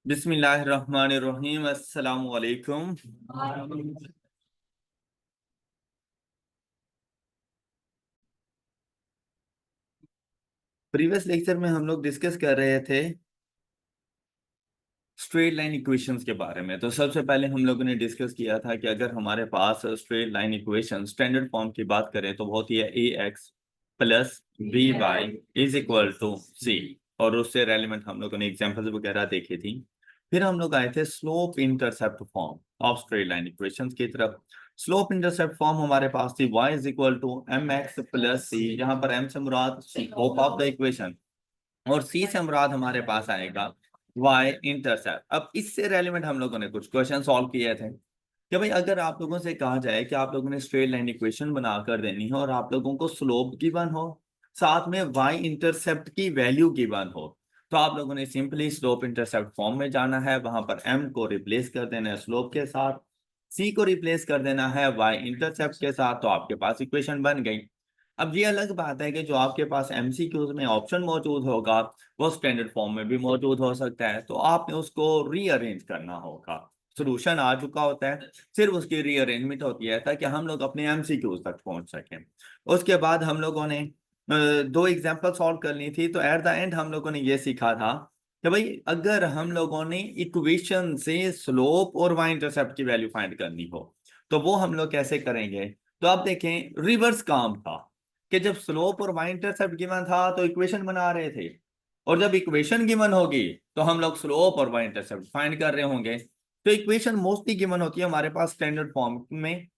बिस्मिल्लाहिर्रहमानिर्रहीम। अस्सलामु अलैकुम। प्रीवियस लेक्चर में हम लोग डिस्कस कर रहे थे स्ट्रेट लाइन इक्वेशंस के बारे में। तो सबसे पहले हम लोगों ने डिस्कस किया था कि अगर हमारे पास straight line equation standard form की बात करें तो बहुत ही है a x plus b y is equal to c, और उससे रेलिवेंट हम लोगों ने एग्जांपल्स वगैरह देखी थी। फिर हम लोग आए थे slope intercept form of straight line equations की तरफ। स्लोप इंटरसेप्ट फॉर्म हमारे पास थी y is equal to m x plus c, यहाँ पर m से मुराद स्लोप ऑफ द इक्वेशन और c से मुराद हमारे पास आएगा y इंटरसेप्ट। अब इससे रेलिवेंट हम लोगों ने कुछ क्वेश्चन सॉल्व किए थे कि भाई अगर आप लोगों से कहा जाए कि आप लोगों ने स्ट्रेट लाइन इक्वेशन बनाकर देनी है और आप लोगों को स्लोप गिवन हो, साथ में y इंटरसेप्ट की वैल्यू गिवन हो, तो आप लोगों ने सिंपली स्लोप इंटरसेप्ट फॉर्म में जाना है। वहां पर m को रिप्लेस कर देना है स्लोप के साथ, c को रिप्लेस कर देना है y इंटरसेप्ट के साथ, तो आपके पास इक्वेशन बन गई। अब ये अलग बात है कि जो आपके पास एमसीक्यूज में ऑप्शन मौजूद होगा वो स्टैंडर्ड फॉर्म में भी मौजूद हो सकता है, तो आपने उसको रीअरेंज करना होगा। सोल्यूशन आ चुका होता है, सिर्फ उसकी रीअरेंजमेंट होती है ताकि हम लोग अपने एमसीक्यूज तक पहुंच सकें। उसके बाद हम लोगों ने दो एग्जांपल सॉल्व करनी थी, तो एट द एंड हम लोगों ने ये सीखा था कि भाई अगर हम लोगों ने इक्वेशन से स्लोप और वाई इंटरसेप्ट की वैल्यू फाइंड करनी हो तो वो हम लोग कैसे करेंगे। तो आप देखें रिवर्स काम था कि जब स्लोप और वाई इंटरसेप्ट गिवन था तो इक्वेशन बना रहे थे, और जब इक्वेशन गिवन होगी तो हम लोग स्लोप और वाई इंटरसेप्ट फाइंड कर रहे होंगे। तो इक्वेशन मोस्टली गिवन होती है हमारे पास स्टैंडर्ड फॉर्म में,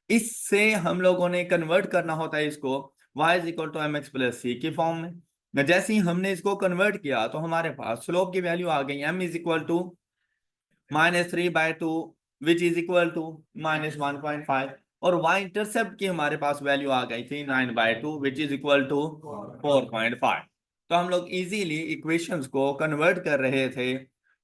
इससे हम लोगों ने कन्वर्ट करना होता है इसको y is equal to m x plus c की फॉर्म में। जैसे ही हमने इसको कन्वर्ट किया तो हमारे पास स्लोप की वैल्यू आ गई m is equal to -3/2 which is equal to -1.5, और y इंटरसेप्ट की हमारे पास वैल्यू आ गई थी 9/2 विच इज इक्वल टू 4.5। तो हम लोग इजीली इक्वेशंस को कन्वर्ट कर रहे थे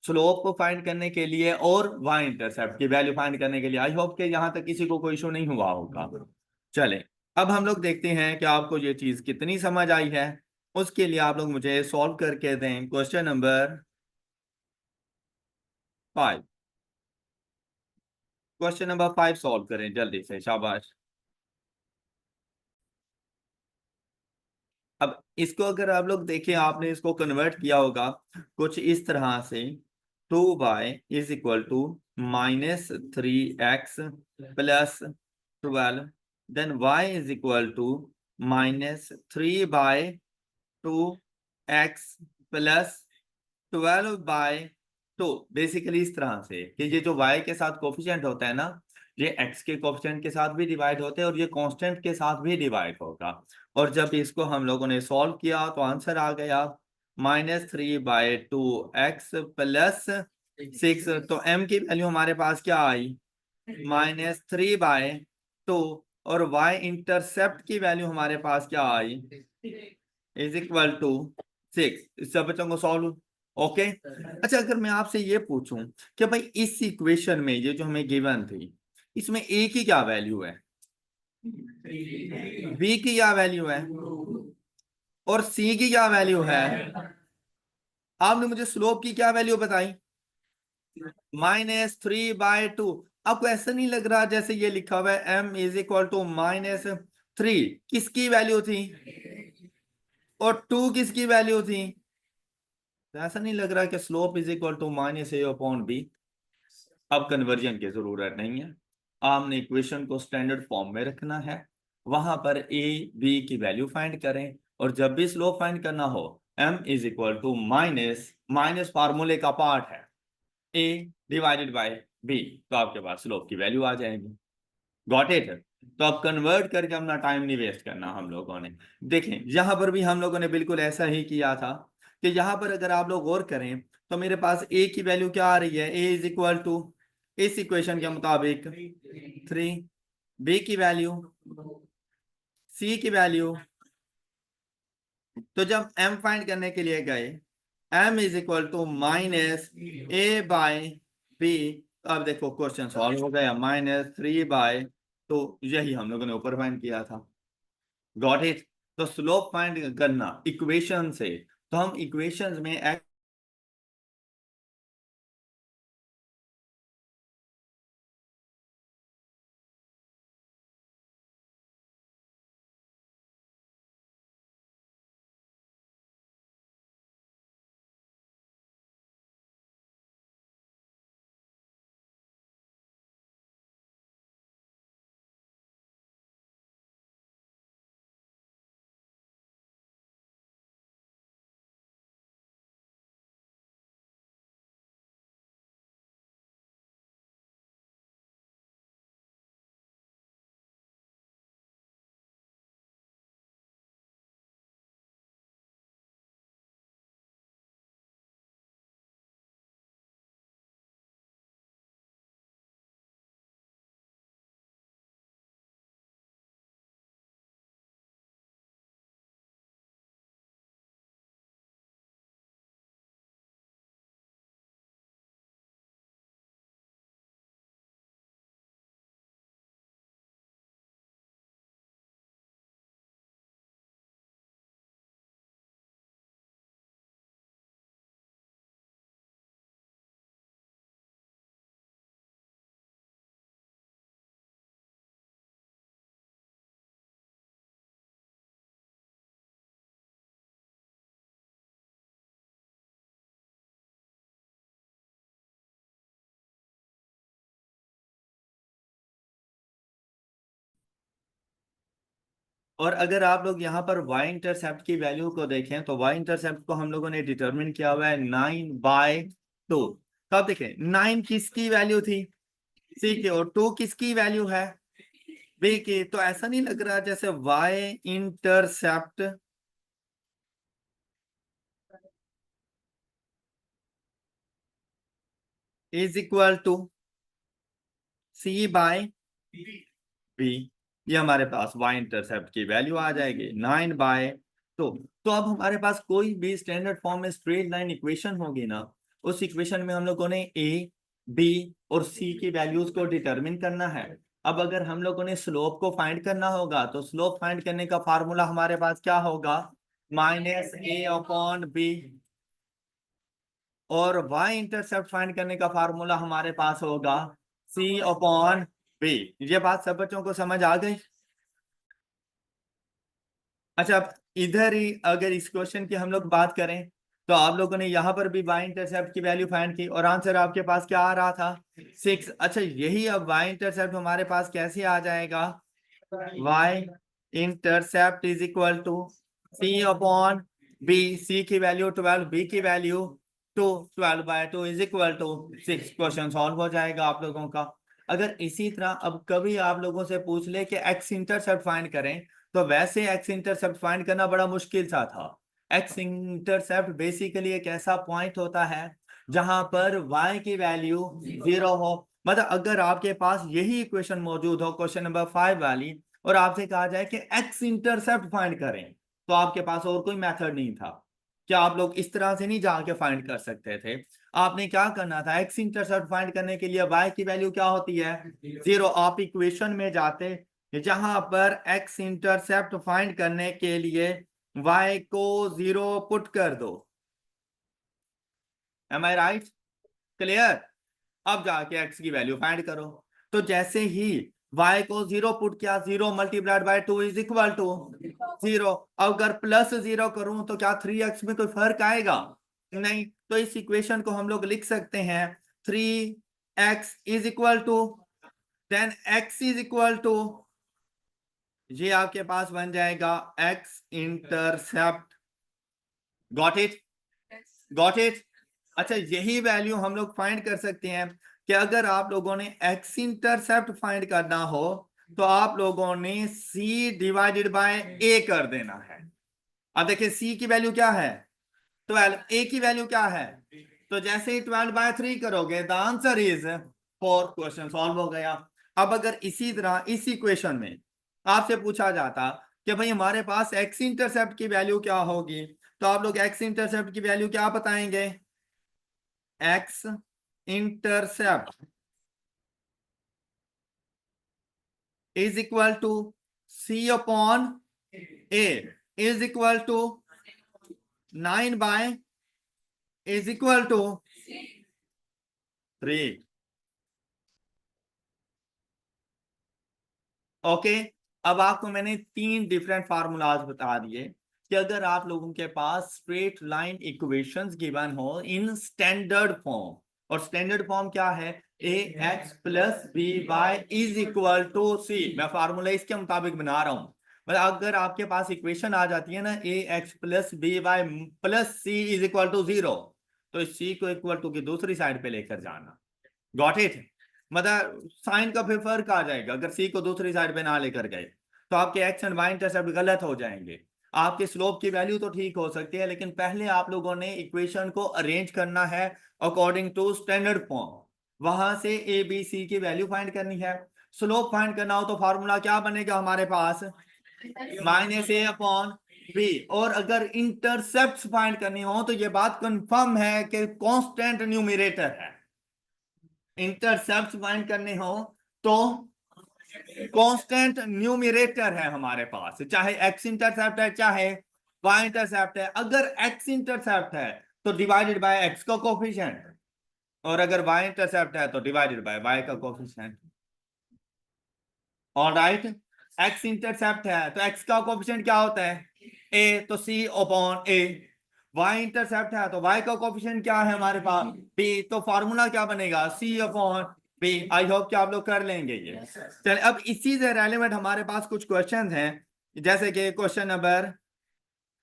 स्लोप को फाइंड करने के लिए और y इंटरसेप्ट की वैल्यू फाइंड करने के लिए। आई होप कि यहाँ तक किसी को कोई इशू नहीं हुआ होगा। चले, अब हम लोग देखते हैं कि आपको ये चीज कितनी समझ आई है। उसके लिए आप लोग मुझे सॉल्व करके दें question number 5। Question number 5 solve करें जल्दी से, शाबाश। अब इसको अगर आप लोग देखें, आपने इसको कन्वर्ट किया होगा कुछ इस तरह से, 2y is equal to -3x plus 12, then y is equal to -3/2x plus 12/2। Basically इस तरह से कि ये जो y के साथ कोफिशिएंट होता है ना, ये x के कोफिशिएंट के साथ भी डिवाइड होते हैं और ये कांस्टेंट के साथ भी डिवाइड होगा। और जब इसको हम लोगों ने सॉल्व किया तो आंसर आ गया -3/2x प्लस 6। तो m की वैल्यू हमारे पास क्या आई, -3/2, और y इंटरसेप्ट की वैल्यू हमारे पास क्या आई, इज इक्वल टू 6। इस सब बच्चों को सॉल्व ओके। अच्छा, अगर मैं आपसे ये पूछूं कि भाई इस इक्वेशन में ये जो हमें गिवन थी इसमें a की क्या वैल्यू है, b की क्या वैल्यू है और c की क्या वैल्यू है, आपने मुझे स्लोप की क्या वैल्यू बताई, -3/2। आपको ऐसा नहीं लग रहा जैसे ये लिखा हुआ है m इज इक्वल टू -3, किसकी वैल्यू थी और 2 किसकी वैल्यू थी। तो ऐसा नहीं लग रहा कि slope is equal to -a/b। अब कन्वर्जन की जरूरत नहीं है, आपने इक्वेशन को स्टैंडर्ड फॉर्म में रखना है, वहां पर a b की वैल्यू फाइंड करें, और जब भी स्लोप फाइंड करना हो m is equal to minus minus फार्मूले का पार्ट है a डिवाइडेड बाय b, तो आपके पास स्लोप की वैल्यू आ जाएगी। Got it. तो अब कन्वर्ट करके अपना टाइम नहीं वेस्ट करना हम लोगों ने। देखें यहां पर भी हम लोगों ने बिल्कुल ऐसा ही किया था कि यहां पर अगर आप लोग गौर करें तो मेरे पास a की वैल्यू क्या आ रही है, a इज इक्वल टू इस इक्वेशन के मुताबिक 3, b की वैल्यू, c की वैल्यू। तो जब m फाइंड करने के लिए गए m is equal to -a/b, अब देखो क्वेश्चन सॉल्व हो गया, -3/2, यही हम लोगों ने ऊपर फाइंड किया था। Got it. तो स्लोप फाइंड करना इक्वेशन से, तो हम इक्वेशंस में और अगर आप लोग यहाँ पर y इंटरसेप्ट की वैल्यू को देखें तो y इंटरसेप्ट को हम लोगों ने डिटरमिन किया हुआ है 9/2। तो आप देखें 9 किसकी वैल्यू थी, c की, और 2 किसकी वैल्यू है, b की। तो ऐसा नहीं लग रहा जैसे y intercept is equal to c/b। ये हमारे पास y इंटरसेप्ट की वैल्यू आ जाएगी 9/2। तो अब हमारे पास कोई भी स्टैंडर्ड फॉर्म में स्ट्रेट लाइन इक्वेशन होगी ना, उस इक्वेशन में हम लोगों ने a, b और c की वैल्यूज को डिटरमिन करना है। अब अगर हम लोगों ने स्लोप को फाइंड करना होगा तो स्लोप फाइंड करने का फार्मूला हमारे पास क्या होगा, -a/b। और y इंटरसेप्ट फाइंड करने का फार्मूला हमारे पास होगा c/b। ये बात सब बच्चों को समझ आ गई? अच्छा, अब इधर ही अगर इस क्वेश्चन की हम लोग बात करें तो आप लोगों ने यहाँ पर भी y इंटरसेप्ट की वैल्यू फाइंड की और आंसर आपके पास क्या आ रहा था, 6। अच्छा, यही अब y इंटरसेप्ट हमारे पास कैसे आ जाएगा, y intercept is equal to c/b। c की वैल्यू 12, b की value 2, 12/2 is equal to 6। Question solve हो जाएगा आप लोगों का। अगर इसी तरह अब कभी आप लोगों से पूछ ले कि x इंटरसेप्ट फाइंड करें, तो वैसे x इंटरसेप्ट फाइंड करना बड़ा मुश्किल सा था। x इंटरसेप्ट बेसिकली एक ऐसा पॉइंट होता है जहां पर y की वैल्यू 0 हो। मतलब अगर आपके पास यही इक्वेशन मौजूद हो, क्वेश्चन नंबर 5 वाली, और आपसे कहा जाए कि x इंटरसेप्ट फाइंड करें, तो आपके पास और कोई मेथड नहीं था। क्या आप लोग इस तरह से नहीं जाके फाइंड कर सकते थे? आपने क्या करना था, x इंटरसेप्ट फाइंड करने के लिए y की वैल्यू क्या होती है, 0। आप इक्वेशन में जाते जहां पर x इंटरसेप्ट फाइंड करने के लिए y को 0 पुट कर दो। एम आई राइट? क्लियर? अब जाके x की वैल्यू फाइंड करो। तो जैसे ही y को 0 पुट किया, 0 multiplied by 2 is equal to 0। अगर +0 करूं तो क्या 3x में कोई फर्क आएगा? नहीं। तो इस इक्वेशन को हम लोग लिख सकते हैं 3x is equal to 10x is equal to, ये आपके पास बन जाएगा x intercept. Got it? Got it? अच्छा, यही वैल्यू हम लोग फाइंड कर सकते हैं कि अगर आप लोगों ने x इंटरसेप्ट फाइंड करना हो तो आप लोगों ने c डिवाइडेड बाय a कर देना है। अब देखिए c की वैल्यू क्या है, 12, a की वैल्यू क्या है, तो जैसे ही 12/3 करोगे the answer is 4। Question solve हो गया। अब अगर इसी तरह इस इक्वेशन में आपसे पूछा जाता कि भाई हमारे पास x इंटरसेप्ट की वैल्यू क्या होगी, तो आप लोग x इंटरसेप्ट की वैल्यू क्या बताएंगे, x intercept is equal to c/a is equal to 9 is equal to 3। Okay, अब आपको मैंने 3 डिफरेंट फार्मूलाज बता दिए कि अगर आप लोगों के पास स्ट्रेट लाइन इक्वेशंस गिवन हो इन स्टैंडर्ड फॉर्म, और स्टैंडर्ड फॉर्म क्या है, ax plus by is equal to c। मैं फार्मूला इसके मुताबिक बना रहा हूं। मतलब अगर आपके पास इक्वेशन आ जाती है ना ax plus by plus c is equal to 0, तो इस c को इक्वल टू की दूसरी साइड पे लेकर जाना। Got it? मतलब साइन का फिर फर्क आ जाएगा। अगर सी को दूसरी साइड पे ना लेकर गए तो आपके एक्स एंड वाई इंटरसेप्ट गलत हो जाएंगे। आपके स्लोप की वैल्यू तो ठीक हो सकती है, लेकिन पहले आप लोगों ने इक्वेशन को अरेंज करना है अकॉर्डिंग टू स्टैंडर्ड फॉर्म। वहां से ए बी सी की वैल्यू फाइंड करनी है। स्लोप फाइंड करना हो तो फॉर्मूला क्या बनेगा हमारे पास, -a/b। और अगर इंटरसेप्ट फाइंड करनी हो तो ये बात कंफर्म है कि कांस्टेंट न्यूमरेटर है। इंटरसेप्ट फाइंड करने हो तो कांस्टेंट न्यूमरेटर है हमारे पास, चाहे एक्स इंटरसेप्ट है चाहे वाई इंटरसेप्ट है। अगर एक्स इंटरसेप्ट है तो डिवाइडेड बाय एक्स का कोफिशिएंट, और अगर वाई इंटरसेप्ट है तो डिवाइडेड बाय वाई का कोफिशिएंट। ऑलराइट, एक्स इंटरसेप्ट है तो एक्स का कोफिशिएंट क्या होता है, ए, तो c/a। वाई इंटरसेप्ट है तो वाई का कोफिशिएंट क्या है हमारे पास, b। तो फार्मूला क्या बनेगा, c/b। आई होप कि आप लोग कर लेंगे ये। चलिए, अब इसी से रेलेवेंट हमारे पास कुछ क्वेश्चंस हैं जैसे कि क्वेश्चन नंबर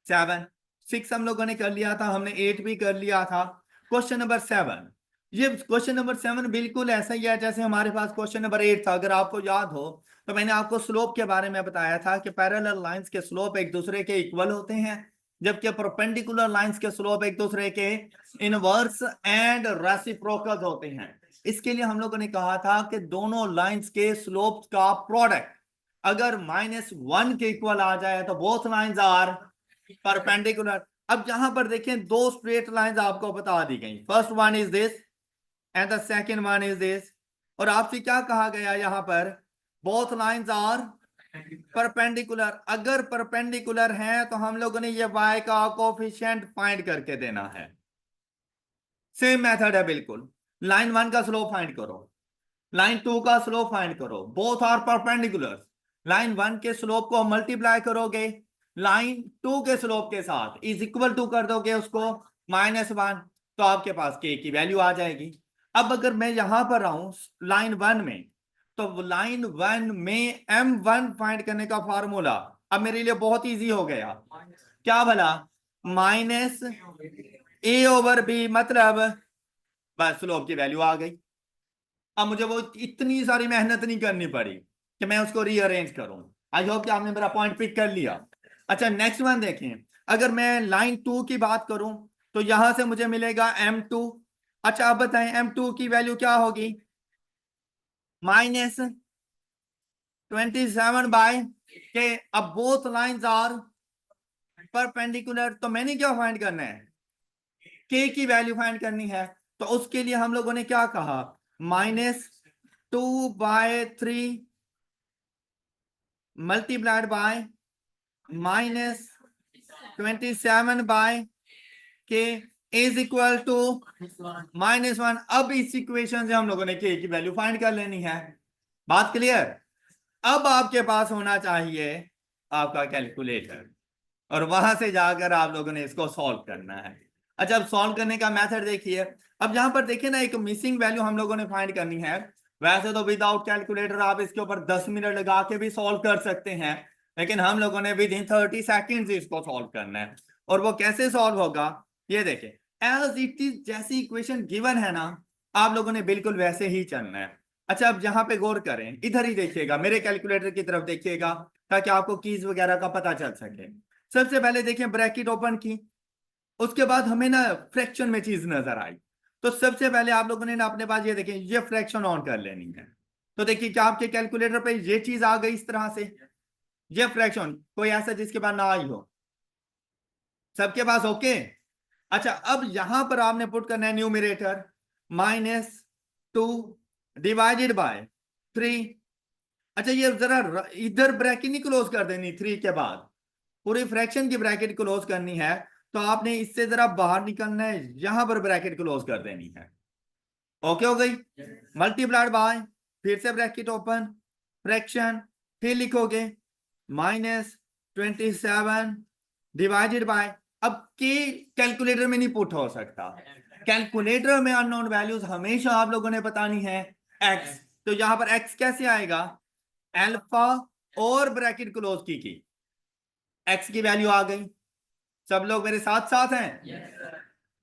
7, 6 हम लोगों ने कर लिया था, हमने 8 भी कर लिया था। क्वेश्चन नंबर 7, ये क्वेश्चन नंबर 7 बिल्कुल ऐसा ही है जैसे हमारे पास क्वेश्चन नंबर 8 था। अगर आपको याद हो तो मैंने आपको स्लोप के बारे में बताया था कि पैरेलल लाइंस के स्लोप एक दूसरे के इक्वल होते हैं, जबकि परपेंडिकुलर लाइंस के स्लोप एक दूसरे के इनवर्स एंड रेसिप्रोकल होते हैं। इसके लिए हम लोगों ने कहा था कि दोनों लाइंस के स्लोप का प्रोडक्ट अगर -1 के इक्वल आ जाए तो बोथ लाइंस आर परपेंडिकुलर। अब यहां पर देखें, दो स्ट्रेट लाइंस आपको बता दी गई, first one is this and the second one is this. और आपसे क्या कहा गया यहां पर, बोथ लाइंस आर परपेंडिकुलर। अगर परपेंडिकुलर है तो हम लोगों ने ये y का कोफिशिएंट फाइंड करके देना है। सेम मेथड है बिल्कुल। लाइन 1 का स्लोप फाइंड करो, लाइन 2 का स्लोप फाइंड करो, बोथ आर परपेंडिकुलर। लाइन 1 के स्लोप को मल्टीप्लाई करोगे लाइन 2 के स्लोप के साथ, इज इक्वल टू कर दोगे उसको -1, तो आपके पास k की वैल्यू आ जाएगी। अब अगर मैं यहां पर आऊं लाइन 1 में, तो लाइन 1 में m1 फाइंड करने का फार्मूला अब मेरे लिए बहुत इजी हो गया। क्या भला, -a/b, मतलब बस स्लोप की वैल्यू आ गई। अब मुझे वो इतनी सारी मेहनत नहीं करनी पड़ी कि मैं उसको रीअरेंज करूं। आई होप कि आपने मेरा पॉइंट पिक कर लिया। अच्छा, नेक्स्ट वन देखें। अगर मैं लाइन 2 की बात करूं तो यहां से मुझे मिलेगा m2। अच्छा, आप बताएं m2 की वैल्यू क्या होगी, -27/k। अब बोथ लाइंस आर परपेंडिकुलर, तो मैंने क्या फाइंड करना है, k की वैल्यू फाइंड करनी है। तो उसके लिए हम लोगों ने क्या कहा, -2/3 multiplied by -27/k is equal to -1। अब इस इक्वेशन से हम लोगों ने k की वैल्यू फाइंड कर लेनी है। बात क्लियर। अब आपके पास होना चाहिए आपका कैलकुलेटर, और वहां से जाकर आप लोगों ने इसको सॉल्व करना है। अच्छा, अब सॉल्व करने का मेथड देखिए। अब यहां पर देखिए ना, एक मिसिंग वैल्यू हम लोगों ने फाइंड करनी है। वैसे तो विदाउट कैलकुलेटर आप इसके ऊपर 10 मिनट लगा के भी सॉल्व कर सकते हैं, लेकिन हम लोगों ने विद इन 30 सेकेंड्स इसको सॉल्व करना है। और वो कैसे सॉल्व होगा, ये देखें, एज इट इज जैसी इक्वेशन गिवन है ना, आप लोगों ने बिल्कुल वैसे ही चलना है। अच्छा, अब यहां पे गौर करें, इधर ही देखिएगा, मेरे कैलकुलेटर की तरफ देखिएगा, ताकि आपको कीज वगैरह का पता चल सके। सबसे पहले देखें, ब्रैकेट ओपन की, उसके बाद हमें ना फ्रैक्शन में चीज नजर आई। तो सबसे पहले आप लोगों ने ना अपने पास ये देखें, ये फ्रैक्शन ऑन कर लेनी है। तो देखिए, क्या आपके कैलकुलेटर पे ये चीज आ गई इस तरह से, ये फ्रैक्शन, कोई ऐसा जिसके पास ना आई हो, सबके पास ओके। अच्छा, अब यहां पर आपने पुट करना है न्यूमरेटर -2 डिवाइडेड बाय 3। अच्छा, ये जरा इधर ब्रैकेट नहीं क्लोज कर देनी, 3 के बाद पूरी फ्रैक्शन की ब्रैकेट क्लोज करनी है, तो आपने इससे जरा बाहर निकलना है, यहां पर ब्रैकेट क्लोज कर देनी है। ओके हो गई, मल्टीप्लाइड बाय, फिर से ब्रैकेट ओपन, फ्रैक्शन, फिर लिखोगे -27 डिवाइडेड बाय, अब के कैलकुलेटर में नहीं पुट हो सकता, कैलकुलेटर में अननोन वैल्यूज हमेशा आप लोगों ने बतानी है x। तो यहां पर x कैसे आएगा, अल्फा और ब्रैकेट क्लोज की x की वैल्यू आ गई। सब लोग मेरे साथ साथ हैं,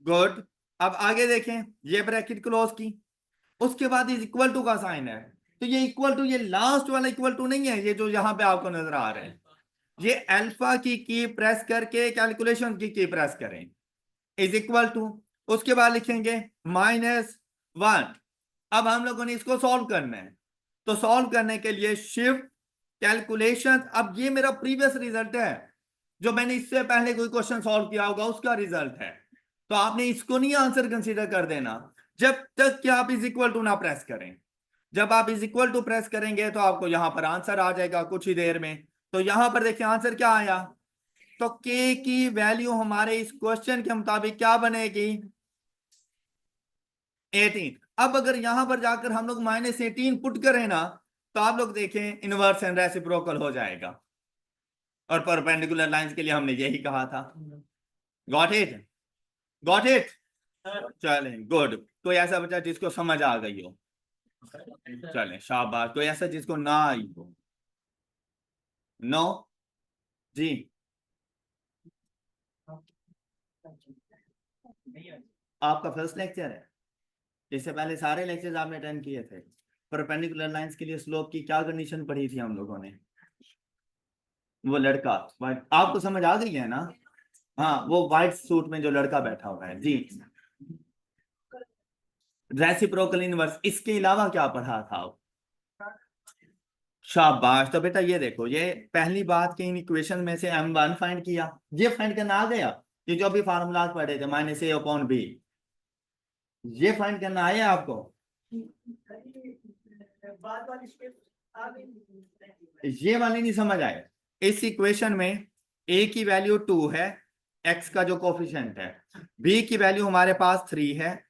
गुड। अब आगे देखें, ये ब्रैकेट क्लोज की, उसके बाद इज इक्वल टू का साइन है। तो ये इक्वल टू, ये लास्ट वाला इक्वल टू नहीं है, ये जो यहां पे आपको नजर आ रहे हैं, ये अल्फा की प्रेस करके कैलकुलेशन की प्रेस करें, इज इक्वल टू, उसके बाद लिखेंगे -1। अब हम लोगों ने इसको सॉल्व करना है, तो सॉल्व करने के लिए शिफ्ट कैलकुलेशन। अब ये मेरा प्रीवियस रिजल्ट है, जो मैंने इससे पहले कोई क्वेश्चन सॉल्व किया होगा उसका रिजल्ट है। तो आपने इसको नहीं आंसर कंसीडर कर देना जब तक कि आप इज इक्वल टू ना प्रेस करें। जब आप इज इक्वल टू प्रेस करेंगे तो आपको यहां पर आंसर आ जाएगा कुछ ही देर में। तो यहां पर देखिए आंसर क्या आया, तो k की वैल्यू हमारे इस क्वेश्चन के मुताबिक क्या बनेगी, 18। अब अगर यहां पर जाकर हम लोग -18 पुट करें ना, तो आप लोग देखें इनवर्स एंड रेसिप्रोकल हो जाएगा, और परपेंडिकुलर लाइंस के लिए हमने यही कहा था। Got it, got it. चलें, गुड। कोई ऐसा बच्चा जिसको समझ आ गई हो, चलें शाबाश। कोई ऐसा जिसको ना आई हो, नो? जी आपका फर्स्ट लेक्चर है, इससे पहले सारे लेक्चर्स आपने अटेंड किए थे। परपेंडिकुलर लाइंस के लिए स्लोप की क्या कंडीशन पढ़ी थी हम लोगों ने? वो लड़का व्हाइट, आपको समझ आ गई है ना? हाँ, वो व्हाइट सूट में जो लड़का बैठा हुआ है जी। रेसिप्रोकल इनवर्स, इसके अलावा क्या पढ़ा था? शाबाश। तो बेटा ये देखो, ये पहली बात की इन इक्वेशन में से m1 फाइंड किया, ये फाइंड करना आ गया। ये जो भी फार्मूला पढ़े थे -a/b, ये फाइंड करना आया आपको? ये वाली नहीं समझ आए? इस इक्वेशन में a की वैल्यू 2 है, x का जो कोफिशिएंट है, b की वैल्यू हमारे पास 3 है।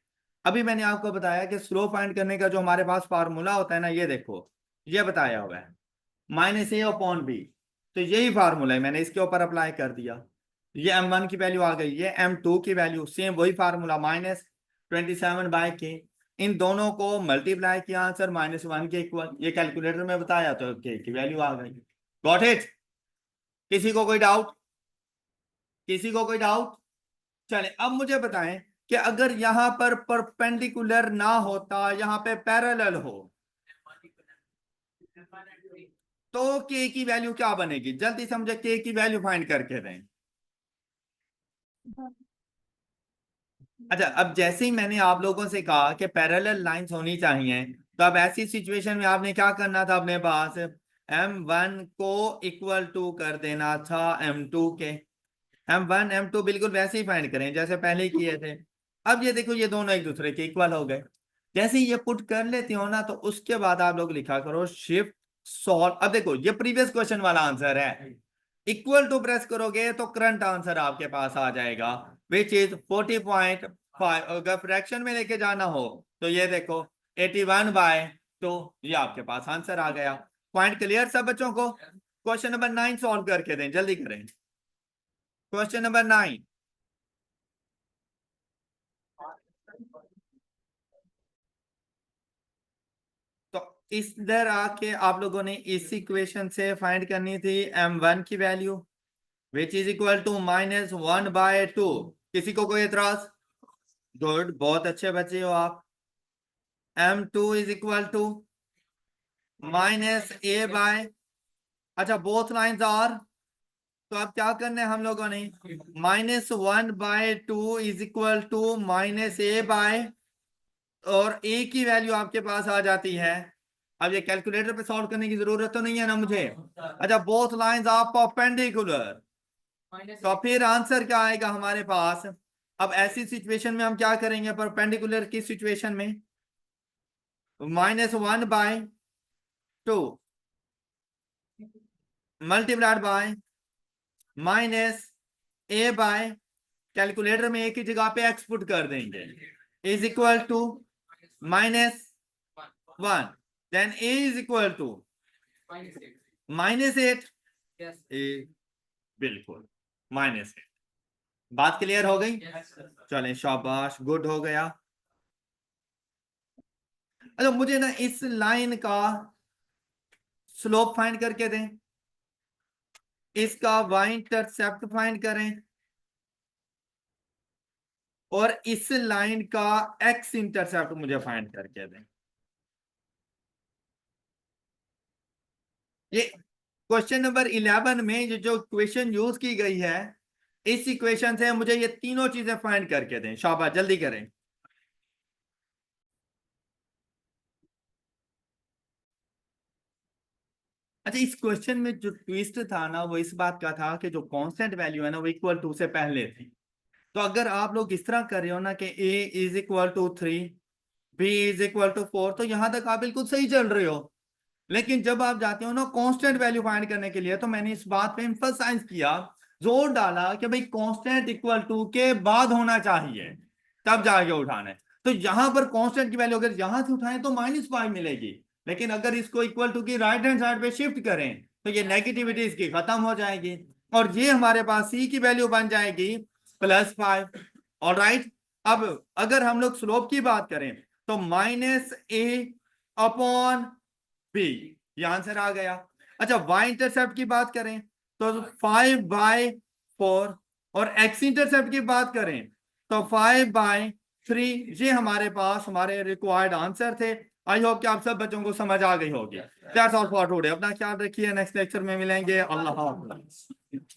अभी मैंने आपको बताया कि स्लोप फाइंड करने का जो हमारे पास फार्मूला होता है ना, ये देखो, ये बताया हुआ है -a/b। तो यही फार्मूला है, मैंने इसके ऊपर अप्लाई कर दिया। ये m1 की वैल्यू आ गई, ये m2 की वैल्यू, सेम वही फार्मूला -27/k। इन दोनों को मल्टीप्लाई किया, आंसर -1 के इक्वल। ये कैलकुलेटर में बताया तो k की वैल्यू आ गई। Got it? किसी को कोई डाउट? किसी को कोई डाउट? चले, अब मुझे बताएं कि अगर यहां पर परपेंडिकुलर ना होता, यहां पे पैरेलल हो, तो k की वैल्यू क्या बनेगी? जल्दी समझे, k की वैल्यू फाइंड करके दें। अच्छा, अब जैसे ही मैंने आप लोगों से कहा कि पैरेलल लाइंस होनी चाहिए, तो अब ऐसी सिचुएशन में आपने क्या करना था? अपने पास m1 को इक्वल टू कर देना था m2 के। m1 m2 बिल्कुल वैसे ही फाइंड करें जैसे पहले ही किए थे। अब ये देखो, ये दोनों एक दूसरे के इक्वल हो गए। जैसे ही ये पुट कर लेती हो ना, तो उसके बाद आप लोग लिखा करो शिफ्ट सॉल्व। अब देखो, ये प्रीवियस क्वेश्चन वाला आंसर है। इक्वल टू प्रेस करोगे तो करंट आंसर आपके पास आ जाएगा, विच इज 40.5। अगर फ्रैक्शन में लेके जाना हो तो ये देखो 81/2, ये आपके पास आंसर आ गया। पॉइंट क्लियर सब बच्चों को? क्वेश्चन नंबर 9 सॉल्व करके दें, जल्दी करें। Question number 9। तो इधर आके आप लोगों ने इस इक्वेशन से फाइंड करनी थी m1 की value, which is equal to -1/2। किसी को कोई एतराज? गुड, बहुत अच्छे बच्चे हो आप। m2 is equal to -a/, अच्छा बोथ लाइंस आर, तो अब क्या करना है हम लोगों ने? -1/2 इज इक्वल टू -a/, और a की वैल्यू आपके पास आ जाती है। अब ये कैलकुलेटर पे सॉल्व करने की जरूरत तो नहीं है ना मुझे? अच्छा, बोथ लाइंस आर परपेंडिकुलर, तो फिर आंसर क्या आएगा हमारे पास? अब ऐसी सिचुएशन में हम क्या करेंगे? परपेंडिकुलर की सिचुएशन में -1/2 मल्टीप्लाइड बाय -a/, कैलकुलेटर में एक ही जगह पे एक्स पुट कर देंगे, is equal to -1, then a is equal to -8। बिल्कुल -8। बात क्लियर हो गई? चलें, शाबाश, गुड हो गया। अच्छा, मुझे ना इस लाइन का स्लोप फाइंड करके दें, इसका y इंटरसेप्ट फाइंड करें, और इस लाइन का x इंटरसेप्ट मुझे फाइंड करके दें। ये क्वेश्चन नंबर 11 में ये जो इक्वेशन यूज की गई है, इस इक्वेशन से मुझे ये तीनों चीजें फाइंड करके दें। शाबाश, जल्दी करें। अच्छा, इस क्वेश्चन में जो ट्विस्ट था ना, वो इस बात का था कि जो कांस्टेंट वैल्यू है ना, वो इक्वल टू से पहले थी। तो अगर आप लोग इस तरह कर रहे हो ना कि a is equal to 3, b is equal to 4, तो यहां तक आप बिल्कुल सही चल रहे हो। लेकिन जब आप जाते हो ना कांस्टेंट वैल्यू फाइंड करने के लिए, तो मैंने इस बात पे एम्फसाइज किया, जोर डाला कि भाई कांस्टेंट इक्वल टू के बाद होना चाहिए, तब जाके उठाना है। तो यहां पर कांस्टेंट की वैल्यू अगर यहां से उठाएं तो -5 मिलेगी, लेकिन अगर इसको इक्वल टू की राइट हैंड साइड पे शिफ्ट करें तो ये नेगेटिविटी इसकी खत्म हो जाएगी, और ये हमारे पास c की वैल्यू बन जाएगी +5। और राइट, अब अगर हम लोग स्लोप की बात करें तो -a/b, ये आंसर आ गया। अच्छा, y इंटरसेप्ट की बात करें तो 5/4 और एक्स इंटरसेप्ट की बात करें तो 5/3 ये हमारे पास हमारे रिक्वायर्ड आंसर थे। आई होप कि आप सब बच्चों को समझ आ गई होगी। That's all for today. अपना ख्याल रखिए, नेक्स्ट लेक्चर में मिलेंगे। अल्लाह हाफ़िज़।